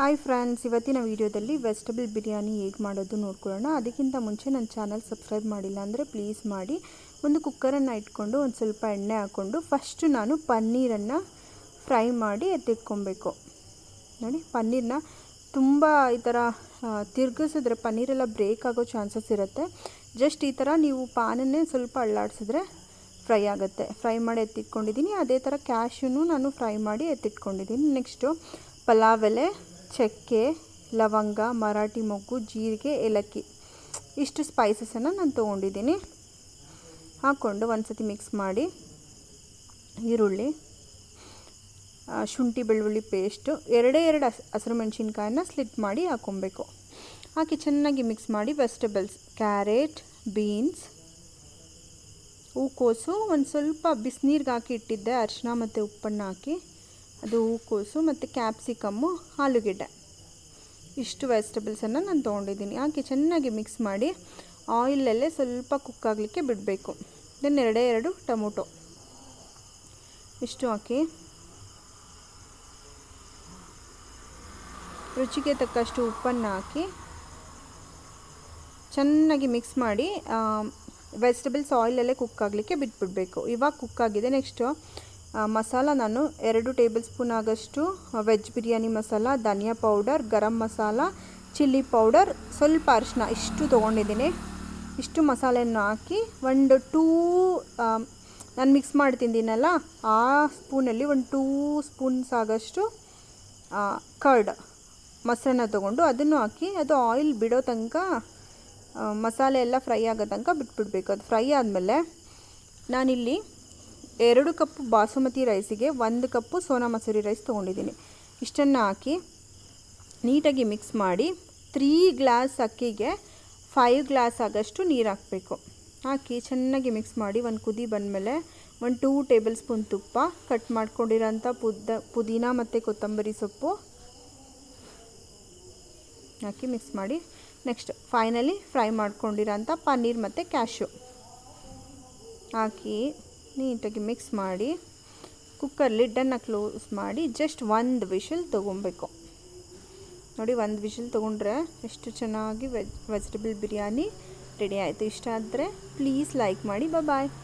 Hi friends, ಇವತ್ತಿನ ವಿಡಿಯೋದಲ್ಲಿ vegetable biryani ಹೇಗೆ ಮಾಡೋದು ನೋಡ್ಕೊಳ್ಳೋಣ. ಅದಕ್ಕಿಂತ ಮುಂಚೆ ನನ್ನ ಚಾನಲ್ ಸಬ್ಸ್ಕ್ರೈಬ್ ಮಾಡಿಲ್ಲ ಅಂದರೆ ಪ್ಲೀಸ್ ಮಾಡಿ. ಒಂದು ಕುಕ್ಕರನ್ನು ಇಟ್ಕೊಂಡು ಒಂದು ಸ್ವಲ್ಪ ಎಣ್ಣೆ ಹಾಕ್ಕೊಂಡು ಫಸ್ಟು ನಾನು ಪನ್ನೀರನ್ನು ಫ್ರೈ ಮಾಡಿ ಎತ್ತಿಟ್ಕೊಬೇಕು. ನೋಡಿ, ಪನ್ನೀರನ್ನ ತುಂಬ ಈ ಥರ ತಿರುಗಿಸಿದ್ರೆ ಪನ್ನೀರೆಲ್ಲ ಬ್ರೇಕ್ ಆಗೋ ಚಾನ್ಸಸ್ ಇರುತ್ತೆ. ಜಸ್ಟ್ ಈ ಥರ ನೀವು ಪಾನನ್ನೇ ಸ್ವಲ್ಪ ಅಳ್ಳಾಡಿಸಿದ್ರೆ ಫ್ರೈ ಆಗುತ್ತೆ. ಫ್ರೈ ಮಾಡಿ ಎತ್ತಿಟ್ಕೊಂಡಿದ್ದೀನಿ. ಅದೇ ಥರ ಕ್ಯಾಶ್ಯೂನು ನಾನು ಫ್ರೈ ಮಾಡಿ ಎತ್ತಿಟ್ಕೊಂಡಿದ್ದೀನಿ. ನೆಕ್ಸ್ಟು ಪಲಾವ್ ಎಲೆ, ಚಕ್ಕೆ, ಲವಂಗ, ಮರಾಠಿ ಮೊಗ್ಗು, ಜೀರಿಗೆ, ಏಲಕ್ಕಿ ಇಷ್ಟು ಸ್ಪೈಸಸನ್ನು ನಾನು ತೊಗೊಂಡಿದ್ದೀನಿ. ಹಾಕ್ಕೊಂಡು ಒಂದು ಸತಿ ಮಿಕ್ಸ್ ಮಾಡಿ ಈರುಳ್ಳಿ, ಶುಂಠಿ ಬೆಳ್ಳುಳ್ಳಿ ಪೇಸ್ಟು, ಎರಡೇ ಹಸಿರು ಮೆಣಸಿನ್ಕಾಯನ್ನ ಸ್ಲಿಟ್ ಮಾಡಿ ಹಾಕ್ಕೊಬೇಕು. ಹಾಕಿ ಚೆನ್ನಾಗಿ ಮಿಕ್ಸ್ ಮಾಡಿ ವೆಜಿಟೇಬಲ್ಸ್ ಕ್ಯಾರೆಟ್, ಬೀನ್ಸ್, ಹೂಕೋಸು ಒಂದು ಸ್ವಲ್ಪ ಬಿಸಿನೀರಿಗೆ ಹಾಕಿ ಇಟ್ಟಿದ್ದೆ, ಅರಿಶಿನ ಮತ್ತು ಉಪ್ಪನ್ನು ಹಾಕಿ, ಅದು ಹೂಕೋಸು ಮತ್ತು ಕ್ಯಾಪ್ಸಿಕಮ್ಮು, ಆಲೂಗೆಡ್ಡೆ ಇಷ್ಟು ವೆಜಿಟೇಬಲ್ಸನ್ನು ನಾನು ತೊಗೊಂಡಿದ್ದೀನಿ. ಹಾಕಿ ಚೆನ್ನಾಗಿ ಮಿಕ್ಸ್ ಮಾಡಿ ಆಯಿಲಲ್ಲೇ ಸ್ವಲ್ಪ ಕುಕ್ ಆಗಲಿಕ್ಕೆ ಬಿಡಬೇಕು. ದೆನ್ ಎರಡು ಟೊಮೊಟೊ ಇಷ್ಟು ಹಾಕಿ ರುಚಿಗೆ ತಕ್ಕಷ್ಟು ಉಪ್ಪನ್ನು ಹಾಕಿ ಚೆನ್ನಾಗಿ ಮಿಕ್ಸ್ ಮಾಡಿ ವೆಜಿಟೇಬಲ್ಸ್ ಆಯಿಲಲ್ಲೇ ಕುಕ್ ಆಗಲಿಕ್ಕೆ ಬಿಟ್ಬಿಡಬೇಕು. ಇವಾಗ ಕುಕ್ ಆಗಿದೆ. ನೆಕ್ಸ್ಟು ಮಸಾಲ ನಾನು 2 ಟೇಬಲ್ ಸ್ಪೂನ್ ಆಗಷ್ಟು ವೆಜ್ ಬಿರಿಯಾನಿ ಮಸಾಲ, ಧನಿಯಾ powder, garam masala, chilli powder, ಸ್ವಲ್ಪ ಅರಿಶಿನ ಇಷ್ಟು ತೊಗೊಂಡಿದ್ದೀನಿ. ಇಷ್ಟು ಮಸಾಲೆಯನ್ನು ಹಾಕಿ ಒಂದು 2 ನಾನು ಮಿಕ್ಸ್ ಮಾಡಿ ತಿಂದಿನಲ್ಲ ಆ ಸ್ಪೂನಲ್ಲಿ ಒಂದು 2 ಸ್ಪೂನ್ಸ್ ಆಗಷ್ಟು ಕರ್ಡ್ ಮೊಸರನ್ನ ತೊಗೊಂಡು ಅದನ್ನು ಹಾಕಿ ಅದು ಆಯಿಲ್ ಬಿಡೋ ತನಕ ಮಸಾಲೆ ಎಲ್ಲ ಫ್ರೈ ಆಗೋ ತನಕ ಬಿಟ್ಬಿಡಬೇಕು. ಅದು ಫ್ರೈ ಆದಮೇಲೆ ನಾನಿಲ್ಲಿ 2 ಕಪ್ಪು ಬಾಸುಮತಿ ರೈಸಿಗೆ 1 ಕಪ್ಪು ಸೋನಾ ಮಸೂರಿ ರೈಸ್ ತೊಗೊಂಡಿದ್ದೀನಿ. ಇಷ್ಟನ್ನು ಹಾಕಿ ನೀಟಾಗಿ ಮಿಕ್ಸ್ ಮಾಡಿ 3 ಗ್ಲಾಸ್ ಅಕ್ಕಿಗೆ 5 ಗ್ಲಾಸ್ ಆಗಷ್ಟು ನೀರು ಹಾಕಬೇಕು. ಹಾಕಿ ಚೆನ್ನಾಗಿ ಮಿಕ್ಸ್ ಮಾಡಿ ಒಂದು ಕುದಿ ಬಂದಮೇಲೆ 2 ಟೇಬಲ್ ಸ್ಪೂನ್ ತುಪ್ಪ, ಕಟ್ ಮಾಡ್ಕೊಂಡಿರೋಂಥ ಪುದೀನ ಮತ್ತು ಕೊತ್ತಂಬರಿ ಸೊಪ್ಪು ಹಾಕಿ ಮಿಕ್ಸ್ ಮಾಡಿ ನೆಕ್ಸ್ಟ್ ಫೈನಲಿ ಫ್ರೈ ಮಾಡ್ಕೊಂಡಿರೋಂಥ ಪನ್ನೀರ್ ಮತ್ತು ಕ್ಯಾಶ್ಯೂ ಹಾಕಿ ನೀಟಾಗಿ ಮಿಕ್ಸ್ ಮಾಡಿ ಕುಕ್ಕರ್ ಲಿಡ್ಡನ್ನು ಕ್ಲೋಸ್ ಮಾಡಿ ಜಸ್ಟ್ 1 ವಿಷಲ್ ತೊಗೊಬೇಕು. ನೋಡಿ, 1 ವಿಷಲ್ ತೊಗೊಂಡ್ರೆ ಎಷ್ಟು ಚೆನ್ನಾಗಿ ವೆಜಿಟೇಬಲ್ ಬಿರಿಯಾನಿ ರೆಡಿ ಆಯಿತು. ಇಷ್ಟ ಆದರೆ ಪ್ಲೀಸ್ ಲೈಕ್ ಮಾಡಿ. ಬಾಯ್.